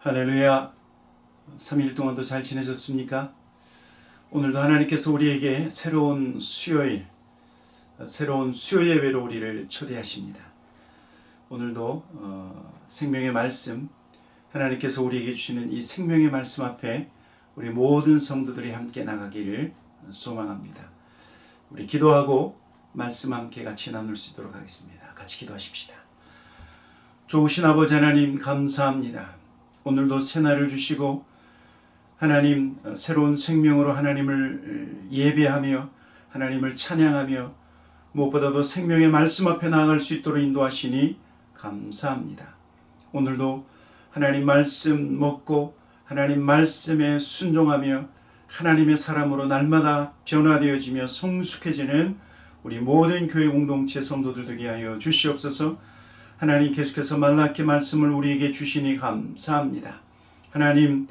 할렐루야. 3일 동안도 잘 지내셨습니까? 오늘도 하나님께서 우리에게 새로운 수요 예배로 우리를 초대하십니다. 오늘도 생명의 말씀, 하나님께서 우리에게 주시는 이 생명의 말씀 앞에 우리 모든 성도들이 함께 나가기를 소망합니다. 우리 기도하고 말씀 함께 같이 나눌 수 있도록 하겠습니다. 같이 기도하십시다. 좋으신 아버지 하나님, 감사합니다. 오늘도 새날을 주시고 하나님 새로운 생명으로 하나님을 예배하며 하나님을 찬양하며 무엇보다도 생명의 말씀 앞에 나아갈 수 있도록 인도하시니 감사합니다. 오늘도 하나님 말씀 먹고 하나님 말씀에 순종하며 하나님의 사람으로 날마다 변화되어지며 성숙해지는 우리 모든 교회 공동체 성도들 되게 하여 주시옵소서. 하나님 계속해서 말라기 말씀을 우리에게 주시니 감사합니다. 하나님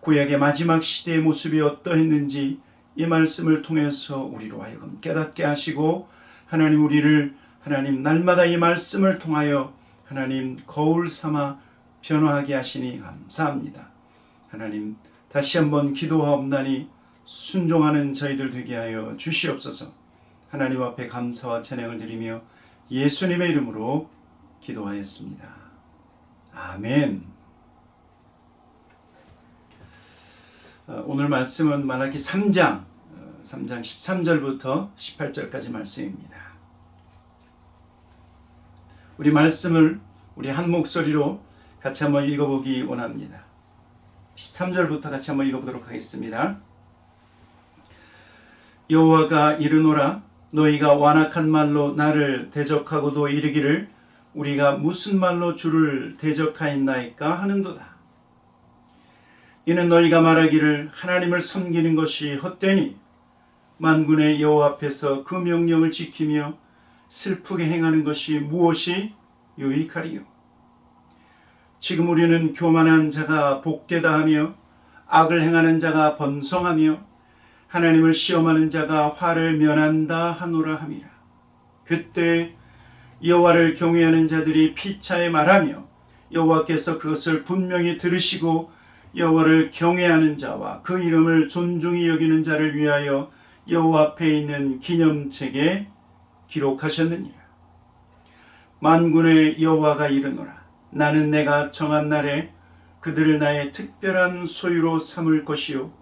구약의 마지막 시대의 모습이 어떠했는지 이 말씀을 통해서 우리로 하여금 깨닫게 하시고 하나님 우리를 하나님 날마다 이 말씀을 통하여 하나님 거울 삼아 변화하게 하시니 감사합니다. 하나님 다시 한번 기도하옵나니 순종하는 저희들 되게 하여 주시옵소서. 하나님 앞에 감사와 찬양을 드리며 예수님의 이름으로 기도하였습니다. 아멘. 오늘 말씀은 말라기 3장 13절부터 18절까지 말씀입니다. 우리 말씀을 우리 한 목소리로 같이 한번 읽어보기 원합니다. 13절부터 같이 한번 읽어보도록 하겠습니다. 여호와가 이르노라, 너희가 완악한 말로 나를 대적하고도 이르기를 우리가 무슨 말로 주를 대적하였나이까 하는도다. 이는 너희가 말하기를 하나님을 섬기는 것이 헛되니 만군의 여호와 앞에서 그 명령을 지키며 슬프게 행하는 것이 무엇이 유익하리요. 지금 우리는 교만한 자가 복되다 하며 악을 행하는 자가 번성하며 하나님을 시험하는 자가 화를 면한다 하노라 함이라. 그때 여호와를 경외하는 자들이 피차에 말하며 여호와께서 그것을 분명히 들으시고 여호와를 경외하는 자와 그 이름을 존중히 여기는 자를 위하여 여호와 앞에 있는 기념책에 기록하셨느니라. 만군의 여호와가 이르노라, 나는 내가 정한 날에 그들을 나의 특별한 소유로 삼을 것이요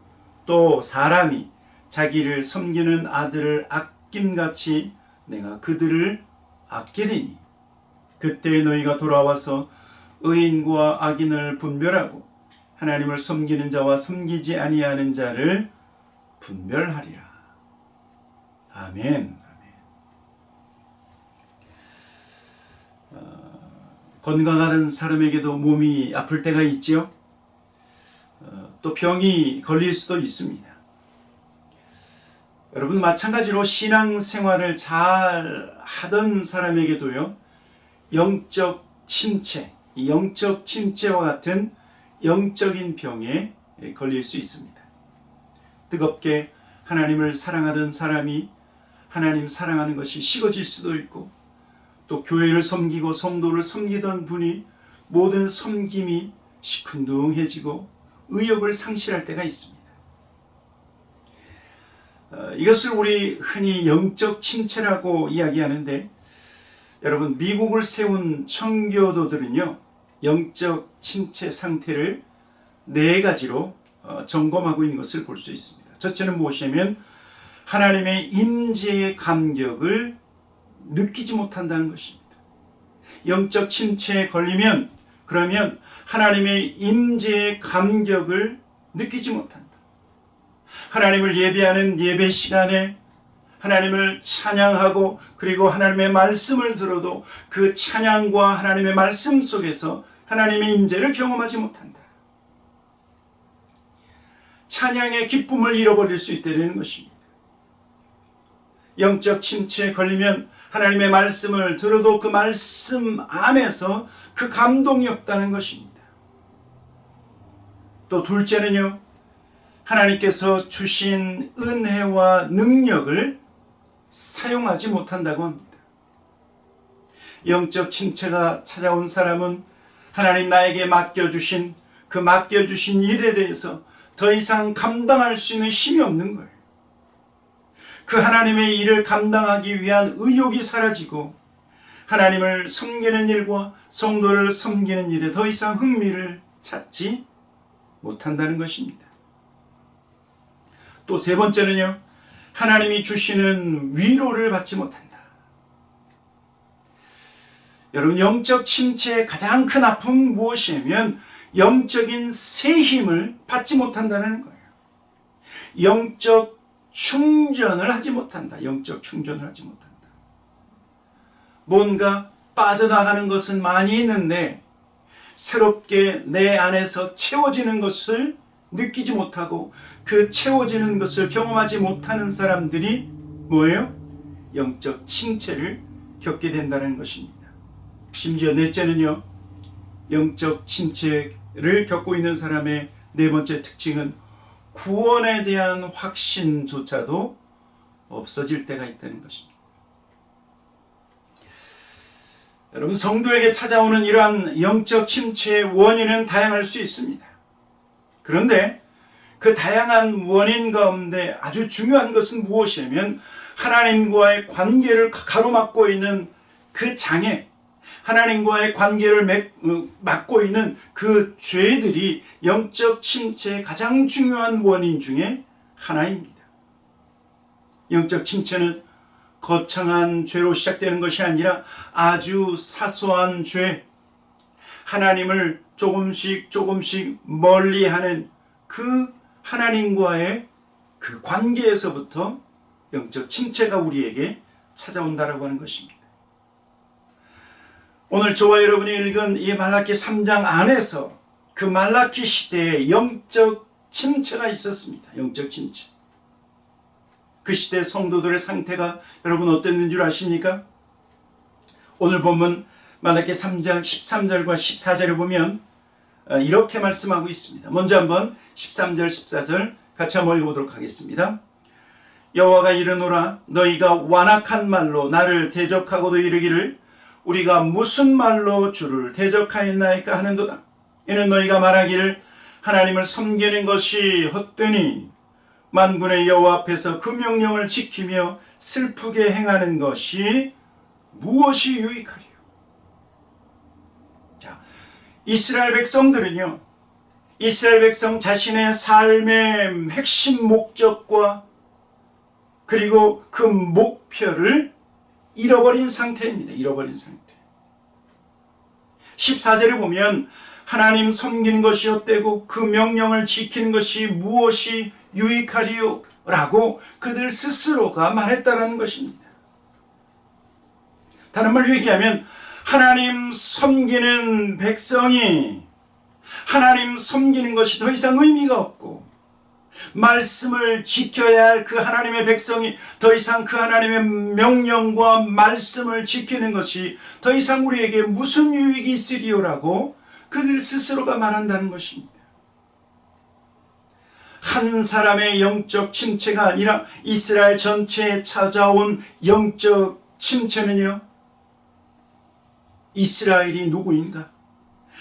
또 사람이 자기를 섬기는 아들을 아낌같이 내가 그들을 아끼리니 그때 너희가 돌아와서 의인과 악인을 분별하고 하나님을 섬기는 자와 섬기지 아니하는 자를 분별하리라. 아멘. 건강하던 사람에게도 몸이 아플 때가 있지요. 또 병이 걸릴 수도 있습니다. 여러분 마찬가지로 신앙생활을 잘 하던 사람에게도요, 영적 침체와 같은 영적인 병에 걸릴 수 있습니다. 뜨겁게 하나님을 사랑하던 사람이 하나님 사랑하는 것이 식어질 수도 있고, 또 교회를 섬기고 성도를 섬기던 분이 모든 섬김이 시큰둥해지고 의욕을 상실할 때가 있습니다. 이것을 우리 흔히 영적 침체라고 이야기하는데, 여러분 미국을 세운 청교도들은요 영적 침체 상태를 4가지로 점검하고 있는 것을 볼 수 있습니다. 첫째는 무엇이냐면 하나님의 임재의 감격을 느끼지 못한다는 것입니다. 영적 침체에 걸리면 그러면 하나님의 임재의 감격을 느끼지 못한다. 하나님을 예배하는 예배 시간에 하나님을 찬양하고 그리고 하나님의 말씀을 들어도 그 찬양과 하나님의 말씀 속에서 하나님의 임재를 경험하지 못한다. 찬양의 기쁨을 잃어버릴 수 있다는 것입니다. 영적 침체에 걸리면 하나님의 말씀을 들어도 그 말씀 안에서 그 감동이 없다는 것입니다. 또 둘째는요, 하나님께서 주신 은혜와 능력을 사용하지 못한다고 합니다. 영적 침체가 찾아온 사람은 하나님 나에게 맡겨주신 그 맡겨주신 일에 대해서 더 이상 감당할 수 있는 힘이 없는 거예요. 그 하나님의 일을 감당하기 위한 의욕이 사라지고 하나님을 섬기는 일과 성도를 섬기는 일에 더 이상 흥미를 찾지 못한다는 것입니다. 또 세 번째는요, 하나님이 주시는 위로를 받지 못한다. 여러분, 영적 침체의 가장 큰 아픔은 무엇이냐면 영적인 새 힘을 받지 못한다는 거예요. 영적 충전을 하지 못한다. 영적 충전을 하지 못한다. 뭔가 빠져나가는 것은 많이 있는데 새롭게 내 안에서 채워지는 것을 느끼지 못하고 그 채워지는 것을 경험하지 못하는 사람들이 뭐예요? 영적 침체를 겪게 된다는 것입니다. 심지어 넷째는요, 영적 침체를 겪고 있는 사람의 네 번째 특징은 구원에 대한 확신조차도 없어질 때가 있다는 것입니다. 여러분, 성도에게 찾아오는 이러한 영적 침체의 원인은 다양할 수 있습니다. 그런데 그 다양한 원인 가운데 아주 중요한 것은 무엇이냐면 하나님과의 관계를 가로막고 있는 그 장애, 하나님과의 관계를 막고 있는 그 죄들이 영적 침체의 가장 중요한 원인 중에 하나입니다. 영적 침체는 거창한 죄로 시작되는 것이 아니라 아주 사소한 죄, 하나님을 조금씩 멀리하는 그 하나님과의 그 관계에서부터 영적 침체가 우리에게 찾아온다라고 하는 것입니다. 오늘 저와 여러분이 읽은 이 말라기 3장 안에서 그 말라기 시대에 영적 침체가 있었습니다. 영적 침체. 그 시대 성도들의 상태가 여러분 어땠는 줄 아십니까? 오늘 본문 말라기 3장 13절과 14절에 보면 이렇게 말씀하고 있습니다. 먼저 한번 13절 14절 같이 한번 읽어보도록 하겠습니다. 여호와가 이르노라, 너희가 완악한 말로 나를 대적하고도 이르기를 우리가 무슨 말로 주를 대적하였나이까 하는도다. 이는 너희가 말하기를 하나님을 섬기는 것이 헛되니 만군의 여호와 앞에서 그 명령을 지키며 슬프게 행하는 것이 무엇이 유익하리요. 자, 이스라엘 백성들은요, 이스라엘 백성 자신의 삶의 핵심 목적과 그리고 그 목표를 잃어버린 상태입니다. 잃어버린 상태. 14절에 보면 하나님 섬기는 것이 헛되고 그 명령을 지키는 것이 무엇이 유익하리요? 라고 그들 스스로가 말했다라는 것입니다. 다른 말로 얘기하면 하나님 섬기는 백성이 하나님 섬기는 것이 더 이상 의미가 없고 말씀을 지켜야 할 그 하나님의 백성이 더 이상 그 하나님의 명령과 말씀을 지키는 것이 더 이상 우리에게 무슨 유익이 있으리요라고 그들 스스로가 말한다는 것입니다. 한 사람의 영적 침체가 아니라 이스라엘 전체에 찾아온 영적 침체는요, 이스라엘이 누구인가?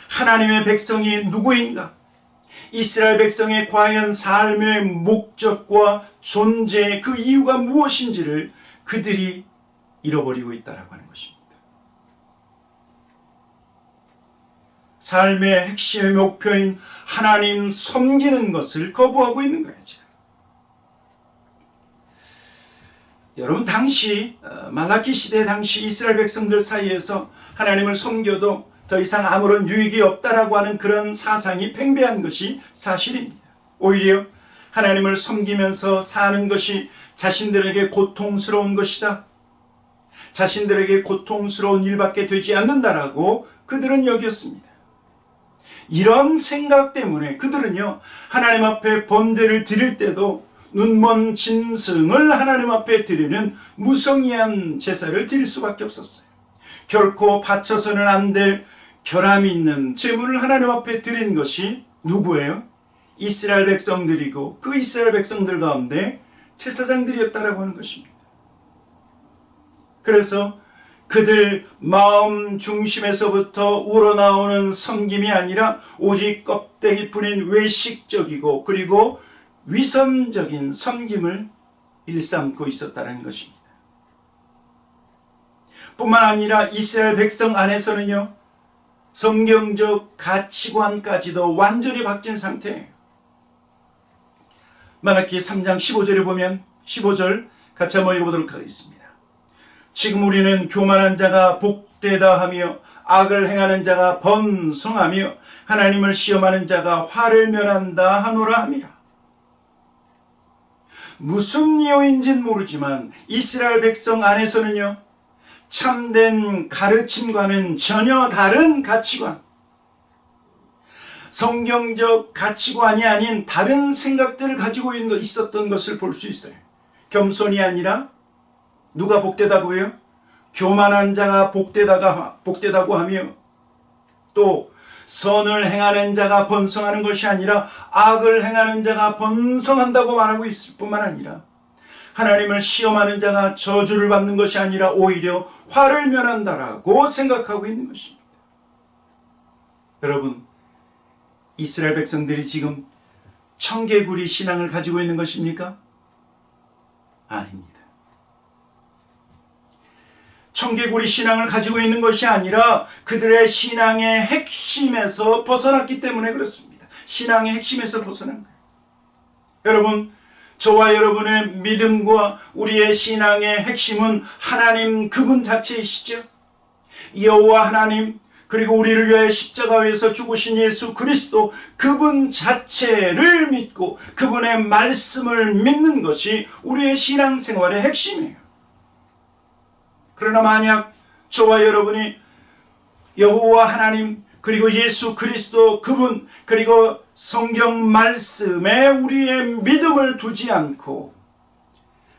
하나님의 백성이 누구인가? 이스라엘 백성의 과연 삶의 목적과 존재, 그 이유가 무엇인지를 그들이 잃어버리고 있다라고 하는 것입니다. 삶의 핵심의 목표인 하나님 섬기는 것을 거부하고 있는 거예요. 지금. 여러분, 당시 말라기 시대 당시 이스라엘 백성들 사이에서 하나님을 섬겨도 더 이상 아무런 유익이 없다라고 하는 그런 사상이 팽배한 것이 사실입니다. 오히려 하나님을 섬기면서 사는 것이 자신들에게 고통스러운 것이다. 자신들에게 고통스러운 일밖에 되지 않는다라고 그들은 여겼습니다. 이런 생각 때문에 그들은요, 하나님 앞에 번제를 드릴 때도 눈먼 짐승을 하나님 앞에 드리는 무성의한 제사를 드릴 수밖에 없었어요. 결코 바쳐서는 안 될 결함이 있는 제물을 하나님 앞에 드린 것이 누구예요? 이스라엘 백성들이고 그 이스라엘 백성들 가운데 제사장들이었다라고 하는 것입니다. 그래서 그들 마음 중심에서부터 우러나오는 섬김이 아니라 오직 껍데기뿐인 외식적이고 그리고 위선적인 섬김을 일삼고 있었다는 것입니다. 뿐만 아니라 이스라엘 백성 안에서는요, 성경적 가치관까지도 완전히 바뀐 상태예요. 말라기 3장 15절에 보면 15절 같이 한번 읽어보도록 하겠습니다. 지금 우리는 교만한 자가 복되다 하며 악을 행하는 자가 번성하며 하나님을 시험하는 자가 화를 면한다 하노라 함이라. 무슨 이유인지는 모르지만 이스라엘 백성 안에서는요, 참된 가르침과는 전혀 다른 가치관, 성경적 가치관이 아닌 다른 생각들을 가지고 있었던 것을 볼 수 있어요. 겸손이 아니라 누가 복되다고 해요? 교만한 자가 복되다고 하며, 또 선을 행하는 자가 번성하는 것이 아니라 악을 행하는 자가 번성한다고 말하고 있을 뿐만 아니라 하나님을 시험하는 자가 저주를 받는 것이 아니라 오히려 화를 면한다라고 생각하고 있는 것입니다. 여러분, 이스라엘 백성들이 지금 청개구리 신앙을 가지고 있는 것입니까? 아닙니다. 청개구리 신앙을 가지고 있는 것이 아니라 그들의 신앙의 핵심에서 벗어났기 때문에 그렇습니다. 신앙의 핵심에서 벗어난 거예요. 여러분, 저와 여러분의 믿음과 우리의 신앙의 핵심은 하나님 그분 자체이시죠. 여호와 하나님, 그리고 우리를 위해 십자가에서 죽으신 예수 그리스도 그분 자체를 믿고 그분의 말씀을 믿는 것이 우리의 신앙생활의 핵심이에요. 그러나 만약 저와 여러분이 여호와 하나님, 그리고 예수 그리스도 그분, 그리고 성경 말씀에 우리의 믿음을 두지 않고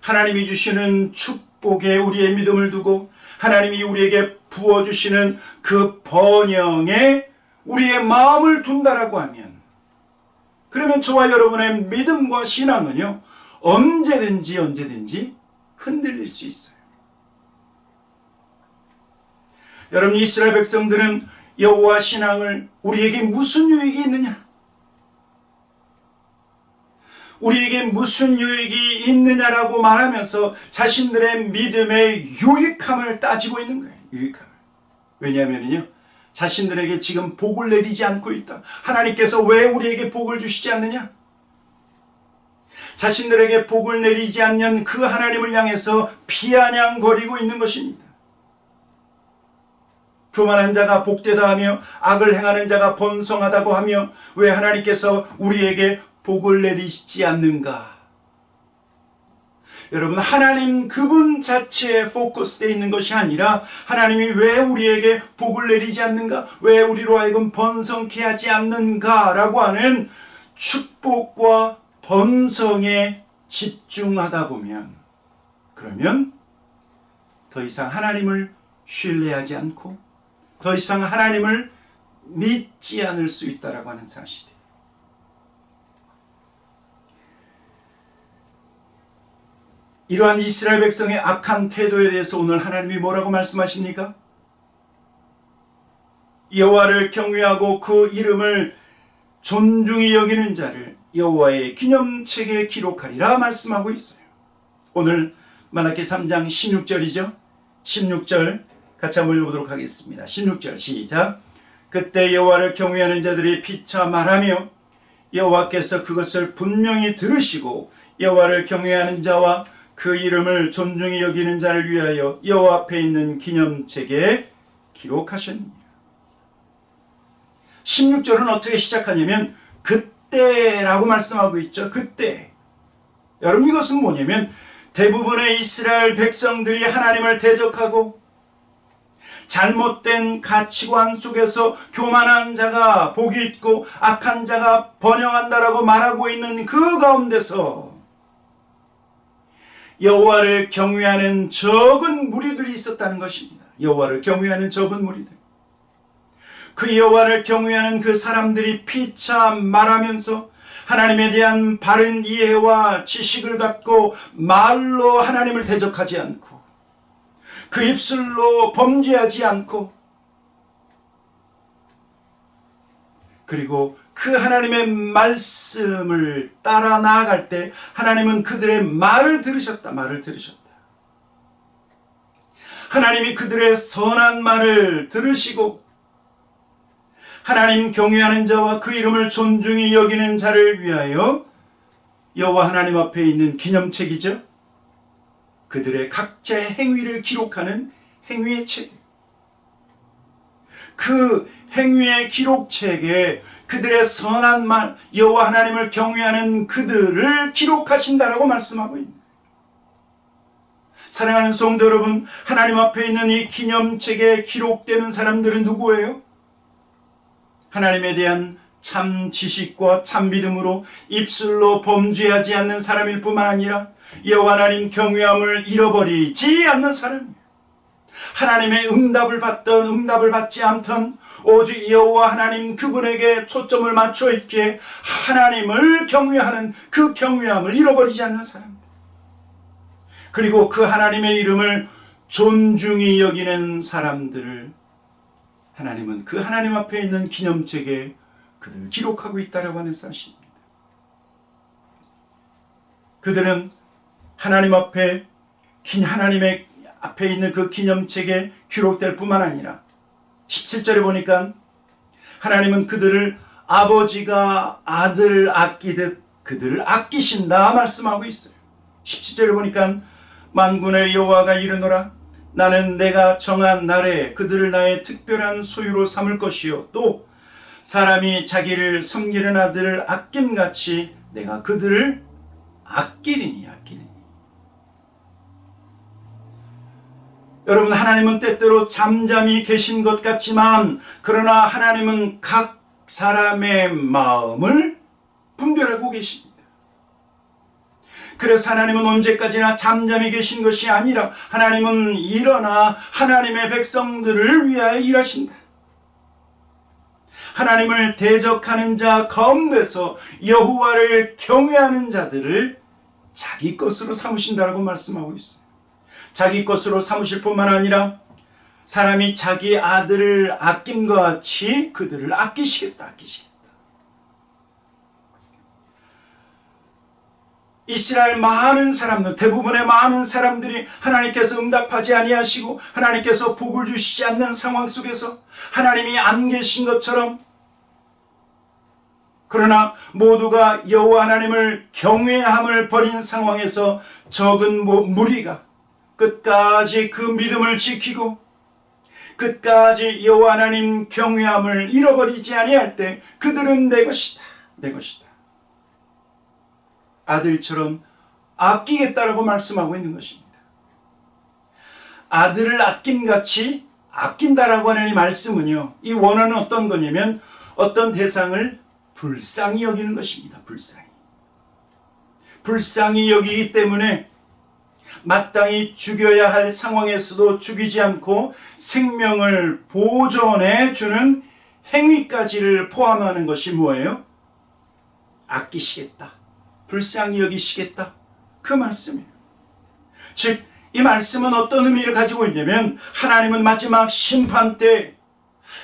하나님이 주시는 축복에 우리의 믿음을 두고 하나님이 우리에게 부어주시는 그 번영에 우리의 마음을 둔다라고 하면, 그러면 저와 여러분의 믿음과 신앙은요, 언제든지 흔들릴 수 있어요. 여러분, 이스라엘 백성들은 여호와 신앙을 우리에게 무슨 유익이 있느냐? 우리에게 무슨 유익이 있느냐라고 말하면서 자신들의 믿음의 유익함을 따지고 있는 거예요. 유익함을. 왜냐하면요, 자신들에게 지금 복을 내리지 않고 있다. 하나님께서 왜 우리에게 복을 주시지 않느냐? 자신들에게 복을 내리지 않는 그 하나님을 향해서 비아냥거리고 있는 것입니다. 교만한 자가 복되다 하며 악을 행하는 자가 번성하다고 하며 왜 하나님께서 우리에게 복을 내리시지 않는가? 여러분, 하나님 그분 자체에 포커스되어 있는 것이 아니라 하나님이 왜 우리에게 복을 내리지 않는가? 왜 우리로 하여금 번성케 하지 않는가? 라고 하는 축복과 번성에 집중하다 보면, 그러면 더 이상 하나님을 신뢰하지 않고 더 이상 하나님을 믿지 않을 수 있다라고 하는 사실이에요. 이러한 이스라엘 백성의 악한 태도에 대해서 오늘 하나님이 뭐라고 말씀하십니까? 여호와를 경외하고 그 이름을 존중히 여기는 자를 여호와의 기념책에 기록하리라 말씀하고 있어요. 오늘 말라기 3장 16절이죠. 16절 같이 한번 읽어보도록 하겠습니다. 16절 시작. 그때 여호와를 경외하는 자들이 피차 말하며 여호와께서 그것을 분명히 들으시고 여호와를 경외하는 자와 그 이름을 존중히 여기는 자를 위하여 여호와 앞에 있는 기념책에 기록하셨느니라. 16절은 어떻게 시작하냐면 그때라고 말씀하고 있죠. 그때. 여러분, 이것은 뭐냐면 대부분의 이스라엘 백성들이 하나님을 대적하고 잘못된 가치관 속에서 교만한 자가 복이 있고 악한 자가 번영한다라고 말하고 있는 그 가운데서 여호와를 경외하는 적은 무리들이 있었다는 것입니다. 여호와를 경외하는 적은 무리들. 그 여호와를 경외하는 그 사람들이 피차 말하면서 하나님에 대한 바른 이해와 지식을 갖고 말로 하나님을 대적하지 않고 그 입술로 범죄하지 않고, 그리고 그 하나님의 말씀을 따라 나아갈 때 하나님은 그들의 말을 들으셨다. 하나님이 그들의 선한 말을 들으시고 하나님 경외하는 자와 그 이름을 존중히 여기는 자를 위하여 여호와 하나님 앞에 있는 기념책이죠. 그들의 각자의 행위를 기록하는 행위의 책. 그 행위의 기록책에 그들의 선한 말, 여호와 하나님을 경외하는 그들을 기록하신다라고 말씀하고 있는 거예요. 사랑하는 성도 여러분, 하나님 앞에 있는 이 기념책에 기록되는 사람들은 누구예요? 하나님에 대한 참 지식과 참 믿음으로 입술로 범죄하지 않는 사람일 뿐만 아니라 여호와 하나님 경외함을 잃어버리지 않는 사람이에요. 하나님의 응답을 받던 응답을 받지 않던 오직 여호와 하나님 그분에게 초점을 맞춰 있기에 하나님을 경외하는 그 경외함을 잃어버리지 않는 사람들, 그리고 그 하나님의 이름을 존중히 여기는 사람들을 하나님은 그 하나님 앞에 있는 기념책에 그들을 기록하고 있다라고 하는 사실입니다. 그들은 하나님 앞에 하나님의 앞에 있는 그 기념책에 기록될 뿐만 아니라 17절에 보니까 하나님은 그들을 아버지가 아들을 아끼듯 그들을 아끼신다 말씀하고 있어요. 17절에 보니까 만군의 여호와가 이르노라 나는 내가 정한 날에 그들을 나의 특별한 소유로 삼을 것이요 또 사람이 자기를 섬기는 아들을 아낌같이 내가 그들을 아끼리니. 여러분, 하나님은 때때로 잠잠히 계신 것 같지만 그러나 하나님은 각 사람의 마음을 분별하고 계십니다. 그래서 하나님은 언제까지나 잠잠히 계신 것이 아니라 하나님은 일어나 하나님의 백성들을 위하여 일하신다. 하나님을 대적하는 자 가운데서 여호와를 경외하는 자들을 자기 것으로 삼으신다라고 말씀하고 있어요. 자기 것으로 삼으실 뿐만 아니라 사람이 자기 아들을 아낌과 같이 그들을 아끼시겠다. 이스라엘 많은 사람들, 대부분의 많은 사람들이 하나님께서 응답하지 아니하시고 하나님께서 복을 주시지 않는 상황 속에서 하나님이 안 계신 것처럼, 그러나 모두가 여호와 하나님을 경외함을 버린 상황에서 적은 무리가 끝까지 그 믿음을 지키고 끝까지 여호와 하나님 경외함을 잃어버리지 아니할 때 그들은 내 것이다. 아들처럼 아끼겠다라고 말씀하고 있는 것입니다. 아들을 아낌같이 아낀다라고 하는 이 말씀은요, 이 원어는 어떤 거냐면 어떤 대상을 불쌍히 여기는 것입니다. 불쌍히 여기기 때문에 마땅히 죽여야 할 상황에서도 죽이지 않고 생명을 보존해 주는 행위까지를 포함하는 것이 뭐예요? 아끼시겠다, 불쌍히 여기시겠다, 그 말씀이에요. 즉, 이 말씀은 어떤 의미를 가지고 있냐면 하나님은 마지막 심판 때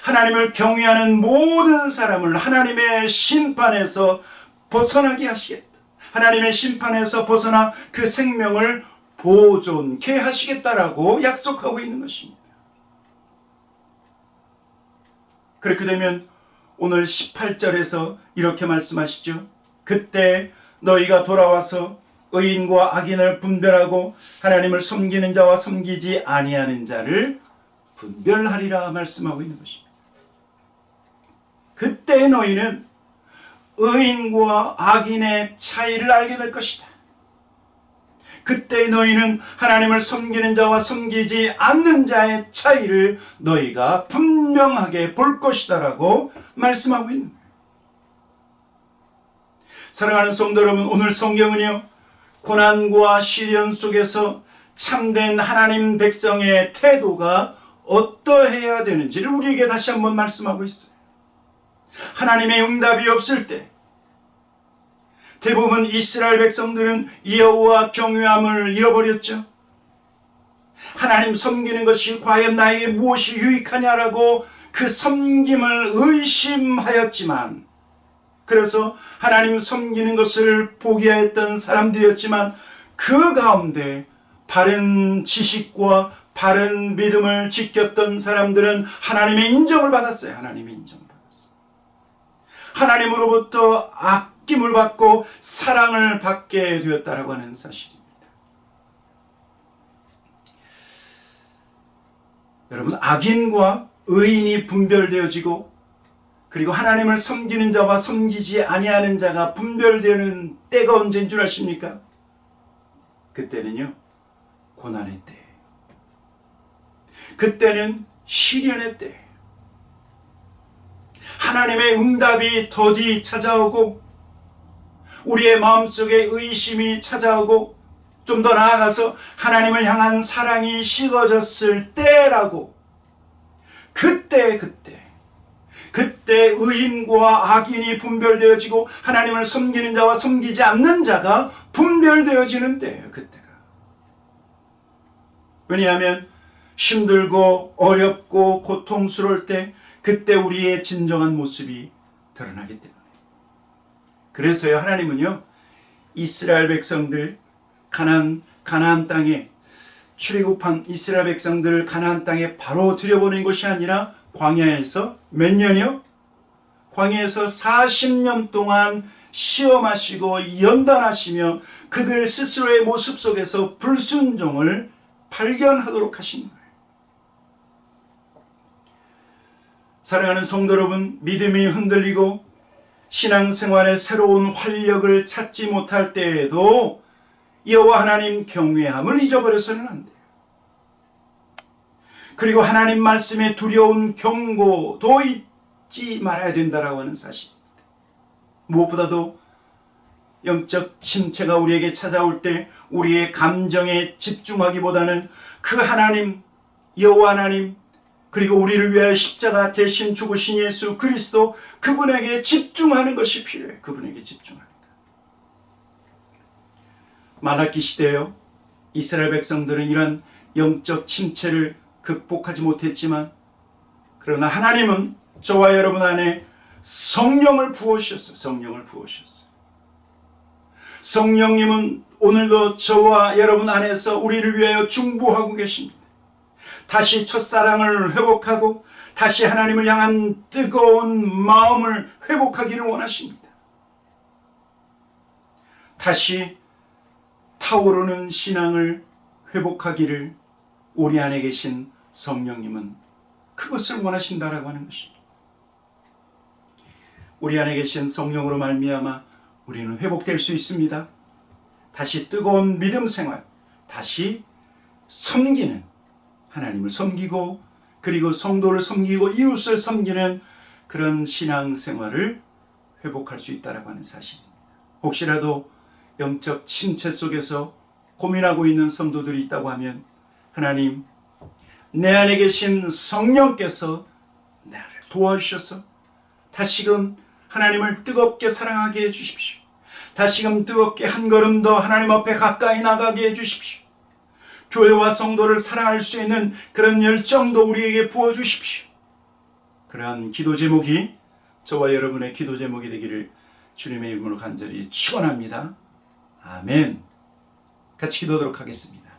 하나님을 경외하는 모든 사람을 하나님의 심판에서 벗어나게 하시겠다. 하나님의 심판에서 벗어나 그 생명을 보존케 하시겠다라고 약속하고 있는 것입니다. 그렇게 되면 오늘 18절에서 이렇게 말씀하시죠. 그때 너희가 돌아와서 의인과 악인을 분별하고 하나님을 섬기는 자와 섬기지 아니하는 자를 분별하리라 말씀하고 있는 것입니다. 그때 너희는 의인과 악인의 차이를 알게 될 것이다. 그때 너희는 하나님을 섬기는 자와 섬기지 않는 자의 차이를 너희가 분명하게 볼 것이다 라고 말씀하고 있는 거예요. 사랑하는 성도 여러분, 오늘 성경은요, 고난과 시련 속에서 참된 하나님 백성의 태도가 어떠해야 되는지를 우리에게 다시 한번 말씀하고 있어요. 하나님의 응답이 없을 때 대부분 이스라엘 백성들은 여호와 경외함을 잃어버렸죠. 하나님 섬기는 것이 과연 나에게 무엇이 유익하냐라고 그 섬김을 의심하였지만, 그래서 하나님 섬기는 것을 포기하였던 사람들이었지만, 그 가운데 바른 지식과 바른 믿음을 지켰던 사람들은 하나님의 인정을 받았어요. 하나님의 인정을 받았어요. 하나님으로부터 아낌을 받고 사랑을 받게 되었다라고 하는 사실입니다. 여러분, 악인과 의인이 분별되어지고, 그리고 하나님을 섬기는 자와 섬기지 아니하는 자가 분별되는 때가 언제인 줄 아십니까? 그때는요, 고난의 때예요. 그때는 시련의 때예요. 하나님의 응답이 더디 찾아오고, 우리의 마음속에 의심이 찾아오고, 좀 더 나아가서 하나님을 향한 사랑이 식어졌을 때라고, 그때 의인과 악인이 분별되어지고 하나님을 섬기는 자와 섬기지 않는 자가 분별되어지는 때예요. 그때가. 왜냐하면 힘들고 어렵고 고통스러울 때, 그때 우리의 진정한 모습이 드러나기 때문에. 그래서요, 하나님은요, 이스라엘 백성들 가나안 땅에 출애굽한 이스라엘 백성들을 가나안 땅에 바로 들여보낸 것이 아니라 광야에서 몇 년이요? 광야에서 40년 동안 시험하시고 연단하시며 그들 스스로의 모습 속에서 불순종을 발견하도록 하신 거예요. 사랑하는 성도 여러분, 믿음이 흔들리고 신앙생활에 새로운 활력을 찾지 못할 때에도 여호와 하나님 경외함을 잊어버려서는 안 돼요. 그리고 하나님 말씀에 두려운 경고도 잊지 말아야 된다라고 하는 사실입니다. 무엇보다도 영적 침체가 우리에게 찾아올 때 우리의 감정에 집중하기보다는 그 하나님, 여호와 하나님, 그리고 우리를 위하여 십자가 대신 죽으신 예수 그리스도, 그분에게 집중하는 것이 필요해요. 그분에게 집중하는 것. 말라기 시대에요, 이스라엘 백성들은 이런 영적 침체를 극복하지 못했지만, 그러나 하나님은 저와 여러분 안에 성령을 부으셨어요. 성령을 부으셨어요. 성령님은 오늘도 저와 여러분 안에서 우리를 위하여 중보하고 계십니다. 다시 첫사랑을 회복하고 다시 하나님을 향한 뜨거운 마음을 회복하기를 원하십니다. 다시 타오르는 신앙을 회복하기를 우리 안에 계신 성령님은 그것을 원하신다라고 하는 것입니다. 우리 안에 계신 성령으로 말미암아 우리는 회복될 수 있습니다. 다시 뜨거운 믿음 생활, 다시 섬기는, 하나님을 섬기고 그리고 성도를 섬기고 이웃을 섬기는 그런 신앙 생활을 회복할 수 있다라고 하는 사실입니다. 혹시라도 영적 침체 속에서 고민하고 있는 성도들이 있다고 하면, 하나님, 내 안에 계신 성령께서 나를 도와주셔서 다시금 하나님을 뜨겁게 사랑하게 해주십시오. 다시금 뜨겁게 한 걸음 더 하나님 앞에 가까이 나가게 해주십시오. 교회와 성도를 사랑할 수 있는 그런 열정도 우리에게 부어주십시오. 그러한 기도 제목이 저와 여러분의 기도 제목이 되기를 주님의 이름으로 간절히 축원합니다. 아멘. 같이 기도하도록 하겠습니다.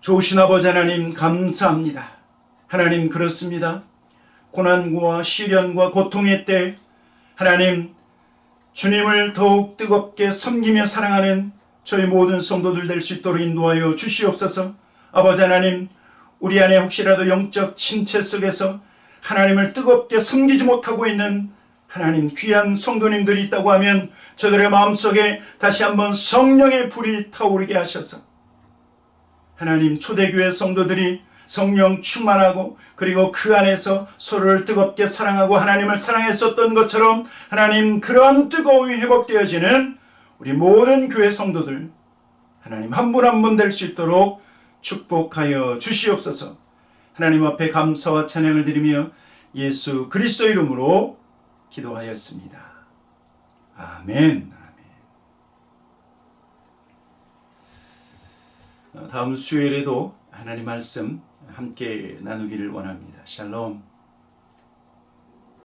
좋으신 아버지 하나님, 감사합니다. 하나님, 그렇습니다. 고난과 시련과 고통의 때 하나님, 주님을 더욱 뜨겁게 섬기며 사랑하는 저희 모든 성도들 될 수 있도록 인도하여 주시옵소서. 아버지 하나님, 우리 안에 혹시라도 영적 침체 속에서 하나님을 뜨겁게 섬기지 못하고 있는 하나님 귀한 성도님들이 있다고 하면 저들의 마음속에 다시 한번 성령의 불이 타오르게 하셔서 하나님, 초대교회 성도들이 성령 충만하고 그리고 그 안에서 서로를 뜨겁게 사랑하고 하나님을 사랑했었던 것처럼 하나님, 그런 뜨거움이 회복되어지는 우리 모든 교회 성도들 하나님 한 분 한 분 될 수 있도록 축복하여 주시옵소서. 하나님 앞에 감사와 찬양을 드리며 예수 그리스도 이름으로 기도하였습니다. 아멘. 다음 수요일에도 하나님 말씀 함께 나누기를 원합니다. 샬롬.